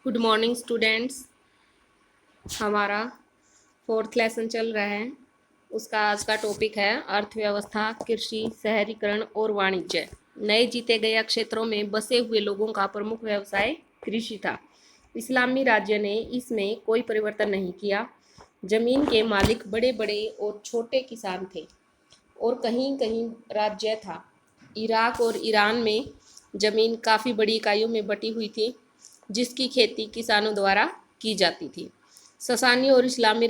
Good morning students. हमारा fourth lesson चल रहा है। उसका आज का टॉपिक है अर्थव्यवस्था, कृषि, शहरीकरण और वाणिज्य। नए जीते गए क्षेत्रों में बसे हुए लोगों का प्रमुख व्यवसाय कृषि था। इस्लामी राज्य ने इसमें कोई परिवर्तन नहीं किया। जमीन के मालिक बड़े बड़े और छोटे किसान थे और कहीं कहीं राज्य था। इराक और ईरान में जमीन काफ़ी बड़ी इकाइयों में बटी हुई थी जिसकी खेती किसानों द्वारा की जाती थी। ससानी और इस्लामी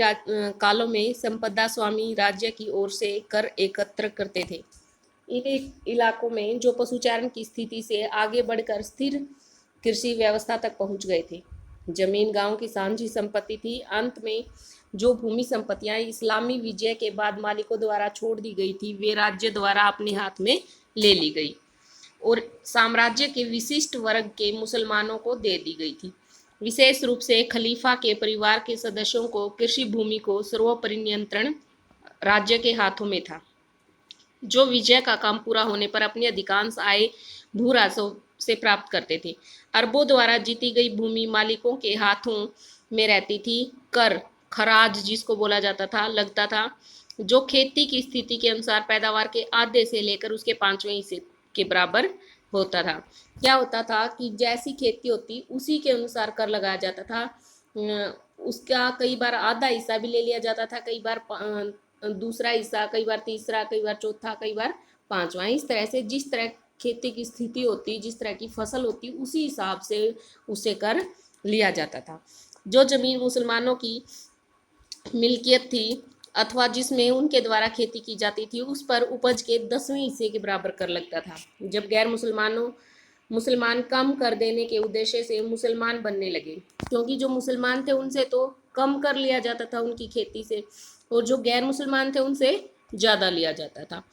कालों में संपदा स्वामी राज्य की ओर से कर एकत्र करते थे। इन इलाकों में जो पशुचारण की स्थिति से आगे बढ़कर स्थिर कृषि व्यवस्था तक पहुंच गए थे। जमीन गांव की साझी संपत्ति थी। अंत में जो भूमि संपत्तियां इस्लामी विजय के बाद मालिकों द्वारा छोड़ दी गई थी वे राज्य द्वारा अपने हाथ में ले ली गई और साम्राज्य के विशिष्ट वर्ग के मुसलमानों को दे दी गई थी। विशेष रूप से खलीफा के परिवार के सदस्यों को कृषि भूमि को सर्वोपरि नियंत्रण राज्य के हाथों में था, जो विजय का काम पूरा होने पर अपनी अधिकांश आय भू राजस्व से प्राप्त करते थे। अरबों द्वारा जीती गई भूमि मालिकों के हाथों में रहती थी। कर, खराज जिसको बोला जाता था, लगता था, जो खेती की स्थिति के अनुसार पैदावार के आधे से लेकर उसके 5वें हिस्से के बराबर होता था। क्या होता था कि जैसी खेती होती उसी के अनुसार कर लगाया जाता था। उसका कई बार आधा हिस्सा भी ले लिया जाता था, कई बार दूसरा हिस्सा, कई बार तीसरा, कई बार चौथा, कई बार पांचवा। इस तरह से जिस तरह खेती की स्थिति होती, जिस तरह की फसल होती, उसी हिसाब से उसे कर लिया जाता था। जो जमीन मुसलमानों की मिल्कियत थी अथवा जिसमें उनके द्वारा खेती की जाती थी उस पर उपज के 10वें हिस्से के बराबर कर लगता था। जब गैर मुसलमान कम कर देने के उद्देश्य से मुसलमान बनने लगे, क्योंकि जो मुसलमान थे उनसे तो कम कर लिया जाता था उनकी खेती से, और जो गैर मुसलमान थे उनसे ज़्यादा लिया जाता था।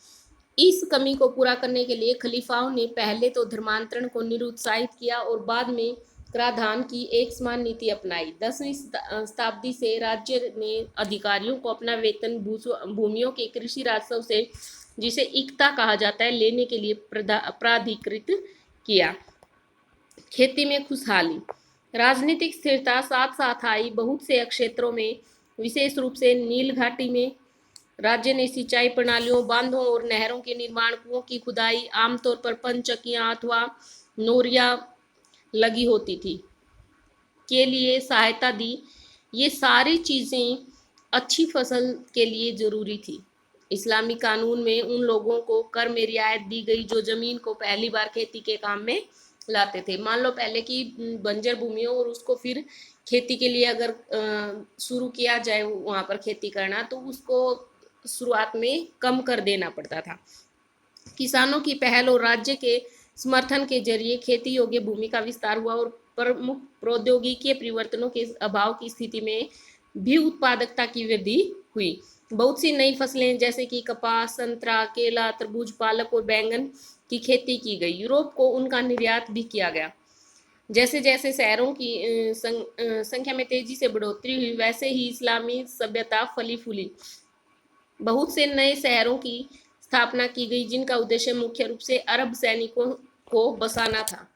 इस कमी को पूरा करने के लिए खलीफाओं ने पहले तो धर्मांतरण को निरुत्साहित किया और बाद में कराधान की एक समान नीति अपनाई। 10वीं शताब्दी से राज्य ने अधिकारियों को अपना वेतन भूमियों के कृषि राजस्व से, जिसे इक्ता कहा जाता है, लेने के लिए प्राधिकृत किया। खेती में खुशहाली, राजनीतिक स्थिरता साथ साथ आई। बहुत से क्षेत्रों में, विशेष रूप से नील घाटी में, राज्य ने सिंचाई प्रणालियों, बांधों और नहरों के निर्माण, कुओं की खुदाई, आमतौर पर पनचक्कियां अथवा नोरियां लगी होती थी, के लिए सहायता दी। ये सारी चीज़ें अच्छी फसल के लिए ज़रूरी थी। इस्लामी कानून में उन लोगों को कर में रियायत दी गई जो ज़मीन को पहली बार खेती के काम में लाते थे। मान लो पहले की बंजर भूमि हो और उसको फिर खेती के लिए अगर शुरू किया जाए वहाँ पर खेती करना, तो उसको शुरुआत में कम कर देना पड़ता था। किसानों की पहल और राज्य के समर्थन के जरिए खेती योग्य भूमि का विस्तार हुआ और प्रमुख प्रौद्योगिकीय परिवर्तनों के अभाव की स्थिति में भी उत्पादकता की वृद्धि हुई। बहुत सी नई फसलें जैसे कि कपास, संतरा, केला, तरबूज, पालक और बैंगन की खेती की गई। यूरोप को उनका निर्यात भी किया गया। जैसे जैसे शहरों की संख्या में तेजी से बढ़ोतरी हुई, वैसे ही इस्लामी सभ्यता फली फूली। बहुत से नए शहरों की स्थापना की गई जिनका उद्देश्य मुख्य रूप से अरब सैनिकों को बसाना था,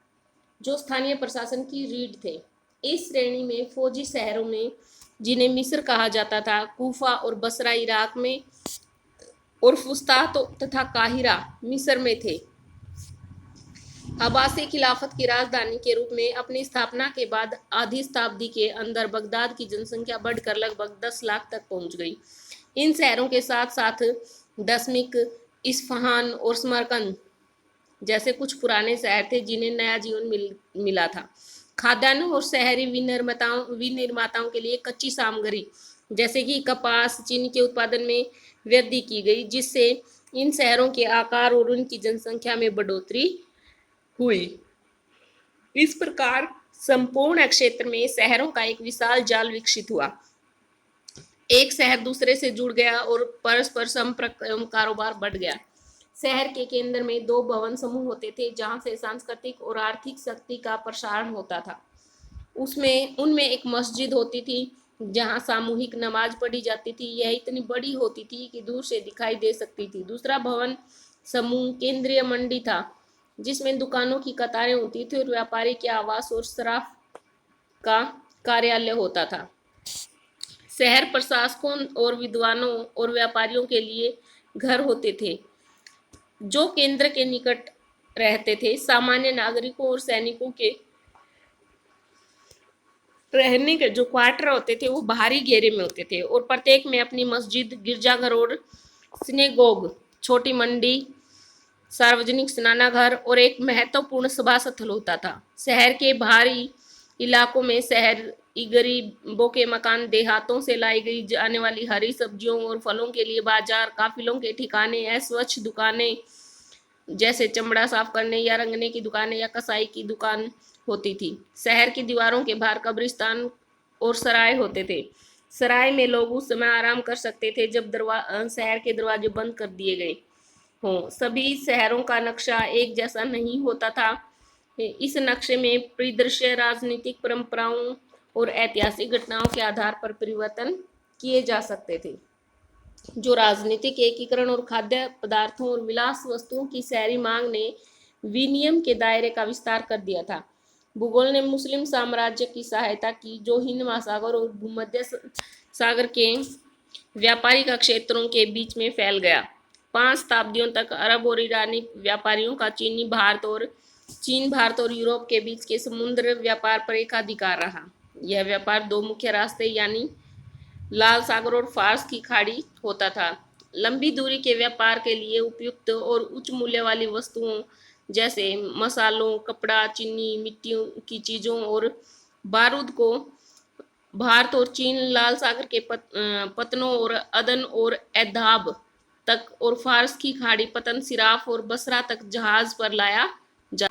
जो स्थानीय प्रशासन की रीढ़ थे। इस श्रेणी में फौजी शहरों में, जिन्हें मिस्र कहा जाता था, कूफा और बसरा इराक में, और फुस्ता तथा काहिरा मिस्र में थे। अब्बासी खिलाफत की राजधानी के रूप में अपनी स्थापना के बाद आधी शताब्दी के अंदर बगदाद की जनसंख्या बढ़कर लगभग 10 लाख तक पहुंच गई। इन शहरों के साथ साथ दशमिक, इस्फहान और समरकंद जैसे कुछ पुराने शहर थे जिन्हें नया जीवन मिला था। खाद्यान्नों और शहरी विनिर्माताओं के लिए कच्ची सामग्री जैसे कि कपास, चीनी के उत्पादन में वृद्धि की गई, जिससे इन शहरों के आकार और उनकी जनसंख्या में बढ़ोतरी हुई। इस प्रकार संपूर्ण क्षेत्र में शहरों का एक विशाल जाल विकसित हुआ। एक शहर दूसरे से जुड़ गया और परस्पर संपर्क एवं कारोबार बढ़ गया। शहर के केंद्र में 2 भवन समूह होते थे जहां से सांस्कृतिक और आर्थिक शक्ति का प्रसारण होता था। उनमें एक मस्जिद होती थी जहां सामूहिक नमाज पढ़ी जाती थी। यह इतनी बड़ी होती थी कि दूर से दिखाई दे सकती थी। दूसरा भवन समूह केंद्रीय मंडी था, जिसमें दुकानों की कतारें होती थी और व्यापारी के आवास और सराफ का कार्यालय होता था। शहर प्रशासकों और विद्वानों और व्यापारियों के लिए घर होते थे जो केंद्र के निकट रहते थे। सामान्य नागरिकों और सैनिकों के रहने के जो क्वार्टर होते थे वो बाहरी घेरे में होते थे और प्रत्येक में अपनी मस्जिद, गिरजाघर और सिनेगोग, छोटी मंडी, सार्वजनिक स्नानागार और एक महत्वपूर्ण सभा स्थल होता था। शहर के बाहरी इलाकों में शहरी गरीबों के मकान, देहातों से लाई गई जाने वाली हरी सब्जियों और फलों के लिए बाजार, काफिलों के ठिकाने, अस्वच्छ दुकानें जैसे चमड़ा साफ करने या रंगने की दुकानें या कसाई की दुकान होती थी। शहर की दीवारों के बाहर कब्रिस्तान और सराय होते थे। सराय में लोग उस समय आराम कर सकते थे जब शहर के दरवाजे बंद कर दिए गए हों। सभी शहरों का नक्शा एक जैसा नहीं होता था। इस नक्शे में परिदृश्य, राजनीतिक परंपराओं और ऐतिहासिक घटनाओं के आधार पर परिवर्तन किए जा सकते थे। जो राजनीतिक एकीकरण और खाद्य पदार्थों और विलास वस्तुओं की शहरी मांग ने विनियम के दायरे का विस्तार कर दिया था। भूगोल ने मुस्लिम साम्राज्य की सहायता की जो हिंद महासागर और भूमध्य सागर के व्यापारिक क्षेत्रों के बीच में फैल गया। 5 शताब्दियों तक अरब और ईरानी व्यापारियों का चीन भारत और यूरोप के बीच के समुद्र व्यापार पर एकाधिकार रहा। यह व्यापार 2 मुख्य रास्ते यानी लाल सागर और फारस की खाड़ी होता था। लंबी दूरी के व्यापार के लिए उपयुक्त और उच्च मूल्य वाली वस्तुओं जैसे मसालों, कपड़ा, चीनी, मिट्टी की चीजों और बारूद को भारत और चीन लाल सागर के पतनों और अदन और एधाब तक और फारस की खाड़ी पतन, सिराफ और बसरा तक जहाज पर लाया जा।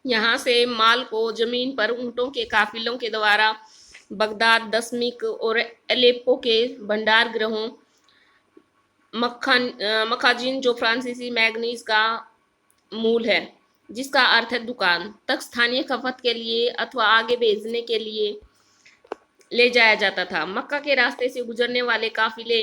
यहाँ से माल को जमीन पर ऊंटों के काफिलों के द्वारा बगदाद, दमिश्क और अलेप्पो के भंडार गृहों, मखाजिन जो फ्रांसीसी मैगनीज का मूल है जिसका अर्थ है दुकान, तक स्थानीय खपत के लिए अथवा आगे भेजने के लिए ले जाया जाता था। मक्का के रास्ते से गुजरने वाले काफिले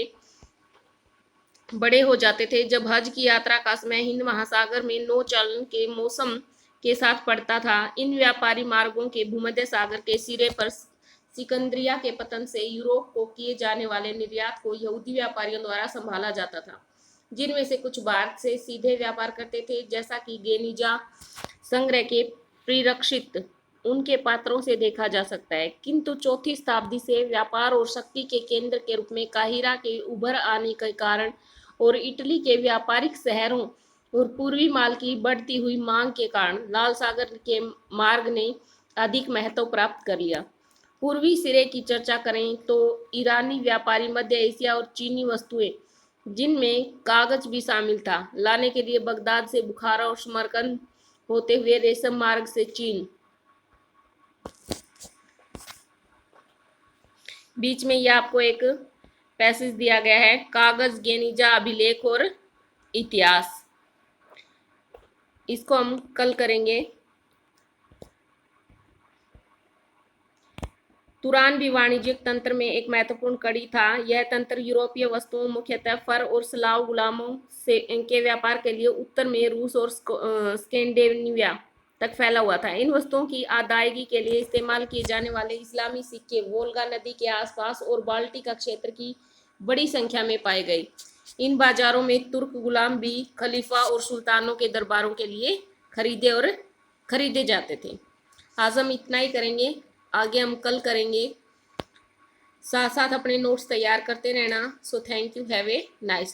बड़े हो जाते थे जब हज की यात्रा का समय हिंद महासागर में नौ चलन के मौसम के साथ पड़ता था। इन व्यापारी मार्गों के भूमध्य सागर के सिरे पर सिकंदरिया के पतन से यूरोप को किए जाने वाले निर्यात को यहूदी व्यापारियों द्वारा संभाला जाता था, जिनमें से कुछ भारत से सीधे व्यापार करते थे, जैसा कि गेनिजा संग्रह के परिरक्षित उनके पात्रों से देखा जा सकता है। किंतु 4वीं शताब्दी से व्यापार और शक्ति के केंद्र के रूप में काहिरा के उभर आने के कारण और इटली के व्यापारिक शहरों और पूर्वी माल की बढ़ती हुई मांग के कारण लाल सागर के मार्ग ने अधिक महत्व प्राप्त कर लिया। पूर्वी सिरे की चर्चा करें तो ईरानी व्यापारी मध्य एशिया और चीनी वस्तुएं, जिनमें कागज भी शामिल था, लाने के लिए बगदाद से बुखारा और समरकंद होते हुए रेशम मार्ग से चीन। बीच में यह आपको एक पैसेज दिया गया है, कागज, गेनिजा, अभिलेख और इतिहास। इसको हम कल करेंगे। तुरान भी वाणिज्यिक तंत्र में एक महत्वपूर्ण कड़ी था। यह तंत्र यूरोपीय वस्तुओं, मुख्यतः फर और स्लाव गुलामों से के व्यापार के लिए उत्तर में रूस और स्कैंडिनेविया तक फैला हुआ था। इन वस्तुओं की अदायगी के लिए इस्तेमाल किए जाने वाले इस्लामी सिक्के वोल्गा नदी के आसपास और बाल्टिक क्षेत्र की बड़ी संख्या में पाए गए। इन बाजारों में तुर्क गुलाम भी खलीफा और सुल्तानों के दरबारों के लिए खरीदे जाते थे। आज हम इतना ही करेंगे, आगे हम कल करेंगे। साथ साथ अपने नोट्स तैयार करते रहना। So thank you, have a nice day.